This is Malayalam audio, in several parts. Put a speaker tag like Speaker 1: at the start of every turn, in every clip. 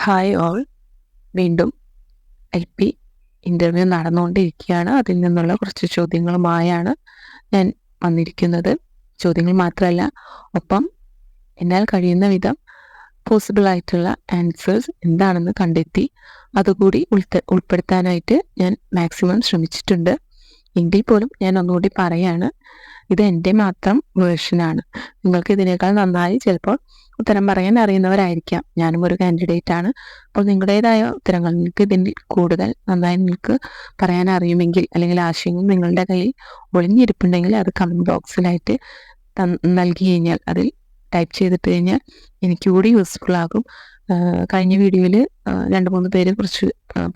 Speaker 1: ഹായ് ഓൾ, വീണ്ടും LP ഇൻ്റർവ്യൂ നടന്നുകൊണ്ടിരിക്കുകയാണ്. അതിൽ നിന്നുള്ള കുറച്ച് ചോദ്യങ്ങളുമായാണ് ഞാൻ വന്നിരിക്കുന്നത്. ചോദ്യങ്ങൾ മാത്രമല്ല, ഒപ്പം എന്നാൽ കഴിയുന്ന വിധം പോസിബിളായിട്ടുള്ള ആൻസേഴ്സ് എന്താണെന്ന് കണ്ടെത്തി അതുകൂടി ഉൾപ്പെടുത്താനായിട്ട് ഞാൻ മാക്സിമം ശ്രമിച്ചിട്ടുണ്ട്. എങ്കിൽ പോലും ഞാൻ ഒന്നുകൂടി പറയാണ്, ഇത് എൻ്റെ മാത്രം വേർഷനാണ്. നിങ്ങൾക്ക് ഇതിനേക്കാൾ നന്നായി ചിലപ്പോൾ ഉത്തരം പറയാൻ അറിയുന്നവരായിരിക്കാം. ഞാനും ഒരു കാൻഡിഡേറ്റ് ആണ്. അപ്പോൾ നിങ്ങളുടേതായ ഉത്തരങ്ങൾ, നിങ്ങൾക്ക് ഇതിൽ കൂടുതൽ നന്നായി നിങ്ങൾക്ക് പറയാൻ അറിയുമെങ്കിൽ, അല്ലെങ്കിൽ ആശയങ്ങൾ നിങ്ങളുടെ കയ്യിൽ ഒളിഞ്ഞിരിപ്പുണ്ടെങ്കിൽ അത് കമൻറ്റ് ബോക്സിലായിട്ട് നൽകി കഴിഞ്ഞാൽ, അതിൽ ടൈപ്പ് ചെയ്തിട്ട് കഴിഞ്ഞാൽ എനിക്ക് കൂടി യൂസ്ഫുൾ ആകും. കഴിഞ്ഞ വീഡിയോയിൽ 2-3 പേര് കുറച്ച്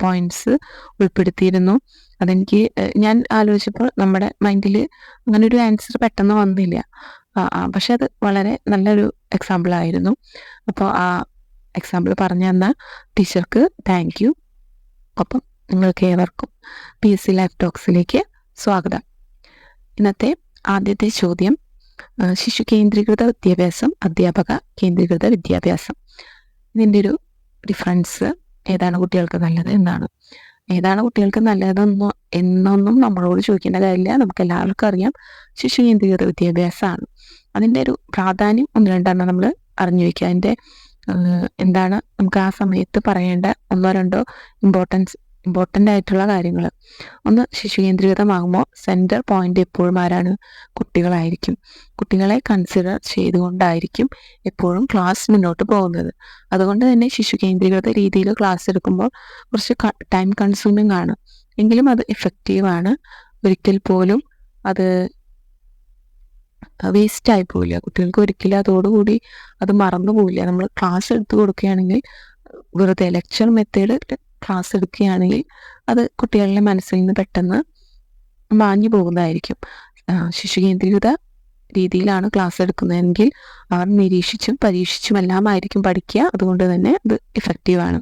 Speaker 1: പോയിന്റ്സ് ഉൾപ്പെടുത്തിയിരുന്നു. അതെനിക്ക് ഞാൻ ആലോചിച്ചപ്പോൾ നമ്മുടെ മൈൻഡിൽ അങ്ങനെ ഒരു ആൻസർ പെട്ടെന്ന് വന്നില്ല. പക്ഷെ അത് വളരെ നല്ലൊരു എക്സാമ്പിൾ ആയിരുന്നു. അപ്പോൾ ആ എക്സാമ്പിൾ പറഞ്ഞു തന്ന ടീച്ചർക്ക് താങ്ക് യു. ഒപ്പം നിങ്ങൾക്ക് ഏവർക്കും PSC ലൈഫ് ടോക്സിലേക്ക് സ്വാഗതം. ഇന്നത്തെ ആദ്യത്തെ ചോദ്യം, ശിശു കേന്ദ്രീകൃത വിദ്യാഭ്യാസം, അധ്യാപക കേന്ദ്രീകൃത വിദ്യാഭ്യാസം, ഇതിൻ്റെ ഒരു ഡിഫറൻസ്, ഏതാണ് കുട്ടികൾക്ക് നല്ലത് എന്നാണ്. ഏതാണ് കുട്ടികൾക്ക് എന്നൊന്നും നമ്മളോട് ചോദിക്കേണ്ട കാര്യമില്ല, നമുക്ക് എല്ലാവർക്കും അറിയാം. ശിശു കേന്ദ്രീകൃത വിദ്യാഭ്യാസമാണ്. അതിൻ്റെ ഒരു പ്രാധാന്യം 1-2 നമ്മൾ അറിഞ്ഞു വയ്ക്കുക. അതിൻ്റെ എന്താണ് നമുക്ക് ആ സമയത്ത് പറയേണ്ട 1-2 ഇമ്പോർട്ടൻ്റ് ആയിട്ടുള്ള കാര്യങ്ങൾ. ഒന്ന്, ശിശു കേന്ദ്രീകൃതമാകുമ്പോൾ സെൻറ്റർ പോയിന്റ് എപ്പോഴും ആരാണ്? കുട്ടികളായിരിക്കും. കുട്ടികളെ കൺസിഡർ ചെയ്തുകൊണ്ടായിരിക്കും എപ്പോഴും ക്ലാസ് മുന്നോട്ട് പോകുന്നത്. അതുകൊണ്ട് തന്നെ ശിശു കേന്ദ്രീകൃത രീതിയിൽ ക്ലാസ് എടുക്കുമ്പോൾ കുറച്ച് ടൈം കൺസ്യൂമിങ് ആണ്, എങ്കിലും അത് എഫക്റ്റീവാണ്. ഒരിക്കൽ പോലും അത് വേസ്റ്റ് ആയി പോവില്ല. കുട്ടികൾക്ക് ഒരിക്കലും അതോടുകൂടി അത് മറന്നു പോവില്ല. നമ്മൾ ക്ലാസ് എടുത്തു കൊടുക്കുകയാണെങ്കിൽ, വെറുതെ ലെക്ചർ മെത്തേഡ് ക്ലാസ് എടുക്കുകയാണെങ്കിൽ അത് കുട്ടികളുടെ മനസ്സിൽ നിന്ന് പെട്ടെന്ന് മാഞ്ഞു പോകുന്നതായിരിക്കും. ശിശു കേന്ദ്രീകൃത രീതിയിലാണ് ക്ലാസ് എടുക്കുന്നതെങ്കിൽ അവർ നിരീക്ഷിച്ചും പരീക്ഷിച്ചുമെല്ലാം ആയിരിക്കും പഠിക്കുക. അതുകൊണ്ട് തന്നെ അത് ഇഫക്റ്റീവാണ്.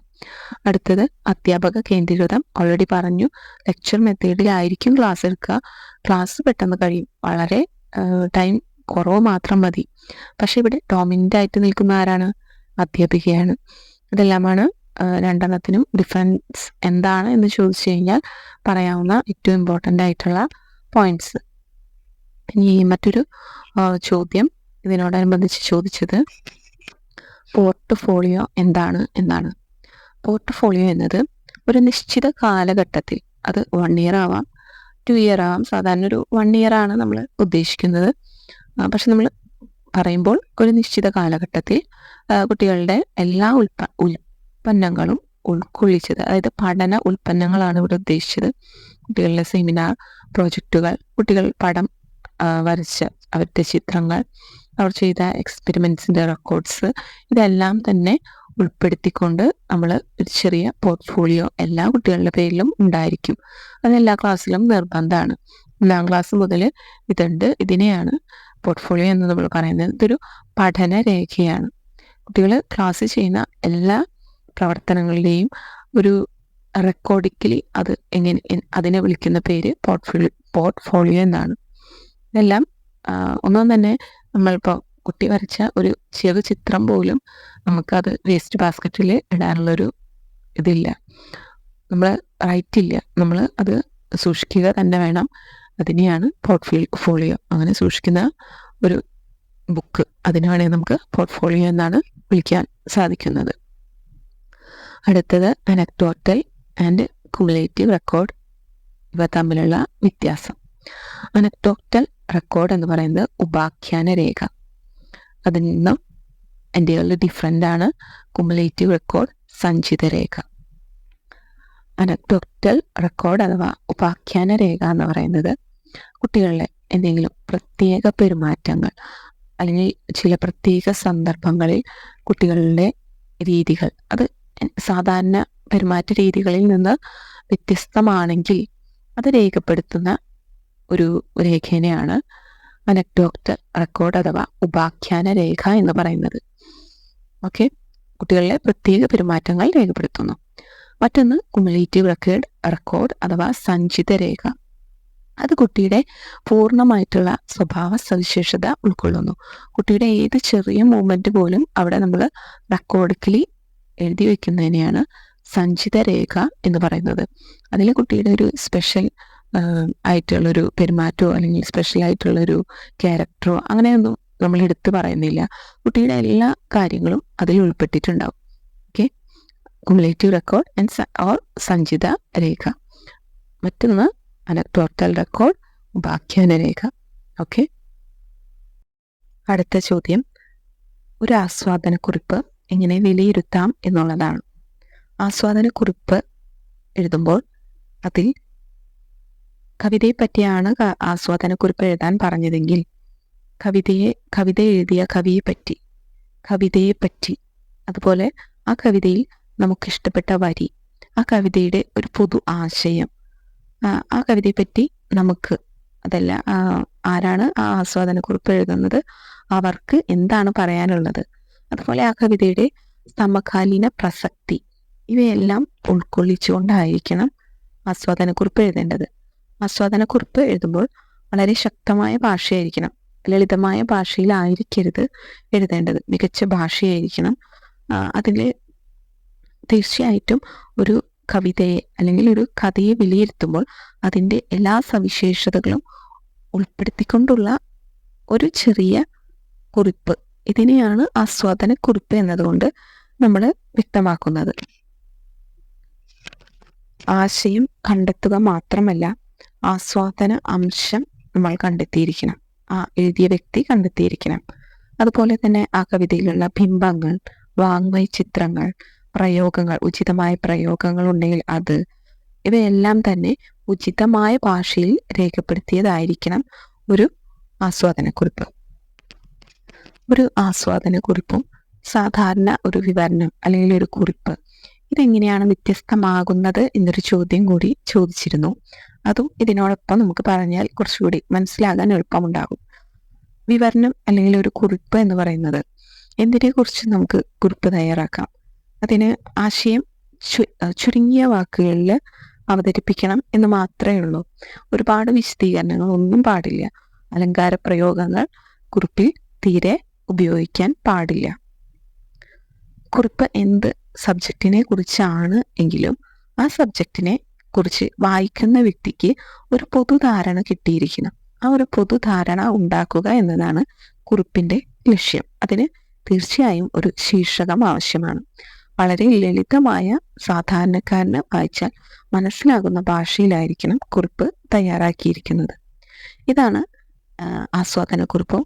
Speaker 1: അടുത്തത്, അധ്യാപക കേന്ദ്രീകൃതം. ഓൾറെഡി പറഞ്ഞു, ലെക്ചർ മെത്തേഡിലായിരിക്കും ക്ലാസ് എടുക്കുക. ക്ലാസ് പെട്ടെന്ന് കഴിയും, വളരെ ടൈം കുറവ് മാത്രം മതി. പക്ഷെ ഇവിടെ ഡോമിനൻ്റ് ആയിട്ട് നിൽക്കുന്ന ആരാണ്? അധ്യാപികയാണ്. ഇതെല്ലാമാണ് രണ്ടെണ്ണത്തിനും ഡിഫറൻസ് എന്താണ് എന്ന് ചോദിച്ചു കഴിഞ്ഞാൽ പറയാവുന്ന ഏറ്റവും ഇമ്പോർട്ടൻ്റ് ആയിട്ടുള്ള പോയിന്റ്സ്. ഇനി മറ്റൊരു ചോദ്യം ഇതിനോടനുബന്ധിച്ച് ചോദിച്ചത്, പോർട്ട്ഫോളിയോ എന്താണ് എന്നാണ്. പോർട്ട്ഫോളിയോ എന്നത് ഒരു നിശ്ചിത കാലഘട്ടത്തിൽ, അത് 1 year ആവാം, 2 year ആവാം. സാധാരണ ഒരു 1 year ആണ് നമ്മൾ ഉദ്ദേശിക്കുന്നത്. പക്ഷെ നമ്മൾ പറയുമ്പോൾ ഒരു നിശ്ചിത കാലഘട്ടത്തിൽ കുട്ടികളുടെ എല്ലാ ഉൽപ്പന്നങ്ങളും ഉൾക്കൊള്ളിച്ചത്, അതായത് പഠന ഉൽപ്പന്നങ്ങളാണ് ഇവിടെ ഉദ്ദേശിച്ചത്. കുട്ടികളുടെ സെമിനാർ, പ്രോജക്റ്റുകൾ, കുട്ടികൾ പടം വരച്ച അവരുടെ ചിത്രങ്ങൾ, അവർ ചെയ്ത എക്സ്പെരിമെൻറ്റ്സിൻ്റെ റെക്കോർഡ്സ്, ഇതെല്ലാം തന്നെ ഉൾപ്പെടുത്തിക്കൊണ്ട് നമ്മൾ ഒരു ചെറിയ പോർട്ട്ഫോളിയോ എല്ലാ കുട്ടികളുടെ പേരിലും ഉണ്ടായിരിക്കും. അതെല്ലാ ക്ലാസ്സിലും നിർബന്ധമാണ്. 1ാം ക്ലാസ് മുതൽ ഇതുണ്ട്. ഇതിനെയാണ് പോർട്ട്ഫോളിയോ എന്ന് നമ്മൾ പറയുന്നത്. ഇതൊരു പഠന രേഖയാണ്. കുട്ടികൾ ക്ലാസ് ചെയ്യുന്ന എല്ലാ പ്രവർത്തനങ്ങളുടെയും ഒരു റെക്കോർഡിക്കലി അത് അതിനെ വിളിക്കുന്ന പേര് പോർട്ട്ഫോളിയോ എന്നാണ്. ഇതെല്ലാം ഒന്നും തന്നെ നമ്മളിപ്പോൾ കുട്ടി വരച്ച ഒരു ചെറു ചിത്രം പോലും നമുക്കത് വേസ്റ്റ് ബാസ്ക്കറ്റിൽ ഇടാനുള്ളൊരു ഇതില്ല, നമ്മൾ റൈറ്റില്ല. നമ്മൾ അത് സൂക്ഷിക്കുക തന്നെ വേണം. അതിനെയാണ് പോർട്ട്ഫോളിയോ. അങ്ങനെ സൂക്ഷിക്കുന്ന ഒരു ബുക്ക്, അതിനെ വേണമെങ്കിൽ നമുക്ക് പോർട്ട്ഫോളിയോ എന്നാണ് വിളിക്കാൻ സാധിക്കുന്നത്. അടുത്തത്, അനക്ഡോട്ടൽ ആൻഡ് കുമുലേറ്റീവ് റെക്കോർഡ്, ഇവ തമ്മിലുള്ള വ്യത്യാസം. അനക്ഡോട്ടൽ റെക്കോർഡ് എന്ന് പറയുന്നത് ഉപാഖ്യാന രേഖ. അതിൽ നിന്നും എൻ്റെ ഡിഫറൻ്റ് ആണ്. കുമുലേറ്റീവ് റെക്കോർഡ് സഞ്ചിത രേഖ. അനക്ഡോട്ടൽ റെക്കോർഡ് അഥവാ ഉപാഖ്യാന രേഖ എന്ന് പറയുന്നത് കുട്ടികളുടെ എന്തെങ്കിലും പ്രത്യേക പെരുമാറ്റങ്ങൾ, അല്ലെങ്കിൽ ചില പ്രത്യേക സന്ദർഭങ്ങളിൽ കുട്ടികളുടെ രീതികൾ, അത് സാധാരണ പെരുമാറ്റ രീതികളിൽ നിന്ന് വ്യത്യസ്തമാണെങ്കിൽ അത് രേഖപ്പെടുത്തുന്ന ഒരു രേഖേനെയാണ് അനക്ഡോട്ടൽ റെക്കോർഡ് അഥവാ ഉപാഖ്യാന രേഖ എന്ന് പറയുന്നത്. ഓക്കെ, കുട്ടികളുടെ പ്രത്യേക പെരുമാറ്റങ്ങൾ രേഖപ്പെടുത്തുന്നു. മറ്റൊന്ന്, കുമുലേറ്റീവ് റെക്കോർഡ് അഥവാ സഞ്ചിത രേഖ. അത് കുട്ടിയുടെ പൂർണ്ണമായിട്ടുള്ള സ്വഭാവ സവിശേഷത ഉൾക്കൊള്ളുന്നു. കുട്ടിയുടെ ഏത് ചെറിയ മൂവ്മെൻറ്റ് പോലും അവിടെ നമ്മൾ റെക്കോർഡിക്കലി എഴുതി വയ്ക്കുന്നതിനെയാണ് സഞ്ചിത രേഖ എന്ന് പറയുന്നത്. അതിൽ കുട്ടിയുടെ ഒരു സ്പെഷ്യൽ ആയിട്ടുള്ളൊരു പെരുമാറ്റമോ അല്ലെങ്കിൽ സ്പെഷ്യൽ ആയിട്ടുള്ളൊരു ക്യാരക്ടറോ അങ്ങനെയൊന്നും നമ്മൾ എടുത്തു പറയുന്നില്ല. കുട്ടിയുടെ എല്ലാ കാര്യങ്ങളും അതിൽ ഉൾപ്പെട്ടിട്ടുണ്ടാവും. ഓക്കെ, കുമുലേറ്റീവ് റെക്കോർഡ് ഓർ സഞ്ചിത രേഖ. മറ്റൊന്ന് അനക്ടോട്ടൽ റെക്കോർഡ്, ഉപാഖ്യാന രേഖ. ഓക്കെ, അടുത്ത ചോദ്യം, ഒരു ആസ്വാദനക്കുറിപ്പ് എങ്ങനെ വിലയിരുത്താം എന്നുള്ളതാണ്. ആസ്വാദനക്കുറിപ്പ് എഴുതുമ്പോൾ അതിൽ കവിതയെ പറ്റിയാണ് ആസ്വാദനക്കുറിപ്പ് എഴുതാൻ പറഞ്ഞതെങ്കിൽ കവിത എഴുതിയ കവിതയെ പറ്റി അതുപോലെ ആ കവിതയിൽ നമുക്കിഷ്ടപ്പെട്ട വരി, ആ കവിതയുടെ ഒരു പൊതു ആശയം, ആ കവിതയെപ്പറ്റി നമുക്ക് അതല്ല ആരാണ് ആ ആസ്വാദനക്കുറിപ്പ് എഴുതുന്നത്, അവർക്ക് എന്താണ് പറയാനുള്ളത്, അതുപോലെ ആ കവിതയുടെ സമകാലീന പ്രസക്തി, ഇവയെല്ലാം ഉൾക്കൊള്ളിച്ചുകൊണ്ടായിരിക്കണം ആസ്വാദനക്കുറിപ്പ് എഴുതേണ്ടത്. ആസ്വാദനക്കുറിപ്പ് എഴുതുമ്പോൾ വളരെ ശക്തമായ ഭാഷയായിരിക്കണം, ലളിതമായ ഭാഷയിലായിരിക്കരുത് എഴുതേണ്ടത്, മികച്ച ഭാഷയായിരിക്കണം. അതിൽ തീർച്ചയായിട്ടും ഒരു കവിതയെ അല്ലെങ്കിൽ ഒരു കഥയെ വിലയിരുത്തുമ്പോൾ അതിൻ്റെ എല്ലാ സവിശേഷതകളും ഉൾപ്പെടുത്തിക്കൊണ്ടുള്ള ഒരു ചെറിയ കുറിപ്പ്, ഇതിനെയാണ് ആസ്വാദനക്കുറിപ്പ് എന്നതുകൊണ്ട് നമ്മൾ വ്യക്തമാക്കുന്നത്. ആശയം കണ്ടെത്തുക മാത്രമല്ല, ആസ്വാദന അംശം നമ്മൾ കണ്ടെത്തിയിരിക്കണം, ആ എഴുതിയ വ്യക്തി കണ്ടെത്തിയിരിക്കണം. അതുപോലെ തന്നെ ആ കവിതയിലുള്ള ബിംബങ്ങൾ, വാങ്മയ ചിത്രങ്ങൾ, പ്രയോഗങ്ങൾ, ഉചിതമായ പ്രയോഗങ്ങൾ ഉണ്ടെങ്കിൽ അത്, ഇവയെല്ലാം തന്നെ ഉചിതമായ ഭാഷയിൽ രേഖപ്പെടുത്തിയതായിരിക്കണം ഒരു ആസ്വാദനക്കുറിപ്പ്. ഒരു ആസ്വാദനക്കുറിപ്പും സാധാരണ ഒരു വിവരണം അല്ലെങ്കിൽ ഒരു കുറിപ്പ്, ഇതെങ്ങനെയാണ് വ്യത്യസ്തമാകുന്നത് എന്നൊരു ചോദ്യം കൂടി ചോദിച്ചിരുന്നു. അതും ഇതിനോടൊപ്പം നമുക്ക് പറഞ്ഞാൽ കുറച്ചുകൂടി മനസ്സിലാകാൻ എളുപ്പമുണ്ടാകും. വിവരണം അല്ലെങ്കിൽ ഒരു കുറിപ്പ് എന്ന് പറയുന്നത് എന്തിനെക്കുറിച്ച് നമുക്ക് കുറിപ്പ് തയ്യാറാക്കാം. അതിന് ആശയം ചുരുങ്ങിയ വാക്കുകളിൽ അവതരിപ്പിക്കണം എന്ന് മാത്രമേ ഉള്ളൂ. ഒരുപാട് വിശദീകരണങ്ങൾ ഒന്നും പാടില്ല. അലങ്കാര പ്രയോഗങ്ങൾ കുറിപ്പിൽ തീരെ ഉപയോഗിക്കാൻ പാടില്ല. കുറിപ്പ് എന്ത് സബ്ജക്റ്റിനെ കുറിച്ചാണ് എങ്കിലും ആ സബ്ജക്റ്റിനെ കുറിച്ച് വായിക്കുന്ന വ്യക്തിക്ക് ഒരു പൊതുധാരണ കിട്ടിയിരിക്കണം. ആ ഒരു പൊതുധാരണ ഉണ്ടാക്കുക എന്നതാണ് കുറിപ്പിൻ്റെ ലക്ഷ്യം. അതിന് തീർച്ചയായും ഒരു ശീർഷകം ആവശ്യമാണ്. വളരെ ലളിതമായ, സാധാരണക്കാരന് വായിച്ചാൽ മനസ്സിലാകുന്ന ഭാഷയിലായിരിക്കണം കുറിപ്പ് തയ്യാറാക്കിയിരിക്കുന്നത്. ഇതാണ് ആസ്വാദനക്കുറിപ്പും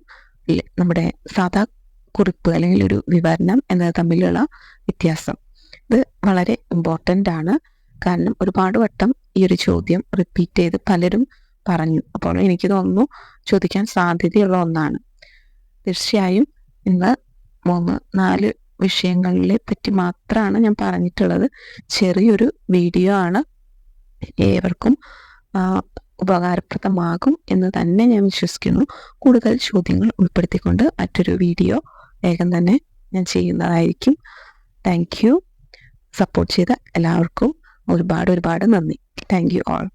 Speaker 1: നമ്മുടെ സാധാ കുറിപ്പ് അല്ലെങ്കിൽ ഒരു വിവരണം എന്നത് തമ്മിലുള്ള വ്യത്യാസം. ഇത് വളരെ ഇമ്പോർട്ടൻ്റ് ആണ്. കാരണം ഒരുപാട് വട്ടം ഈ ഒരു ചോദ്യം റിപ്പീറ്റ് ചെയ്ത് പലരും പറഞ്ഞു. അപ്പോൾ എനിക്ക് തോന്നുന്നു ചോദിക്കാൻ സാധ്യതയുള്ള ഒന്നാണ്. തീർച്ചയായും ഇന്ന് 3-4 വിഷയങ്ങളെ പറ്റി മാത്രമാണ് ഞാൻ പറഞ്ഞിട്ടുള്ളത്. ചെറിയൊരു വീഡിയോ ആണ്. ഏവർക്കും ഉപകാരപ്രദമാകും എന്ന് തന്നെ ഞാൻ വിശ്വസിക്കുന്നു. കൂടുതൽ ചോദ്യങ്ങൾ ഉൾപ്പെടുത്തിക്കൊണ്ട് മറ്റൊരു വീഡിയോ വേഗം തന്നെ ഞാൻ ചെയ്യുന്നതായിരിക്കും. Thank you. സപ്പോർട്ട് ചെയ്ത എല്ലാവർക്കും ഒരുപാട് നന്ദി. Thank you all.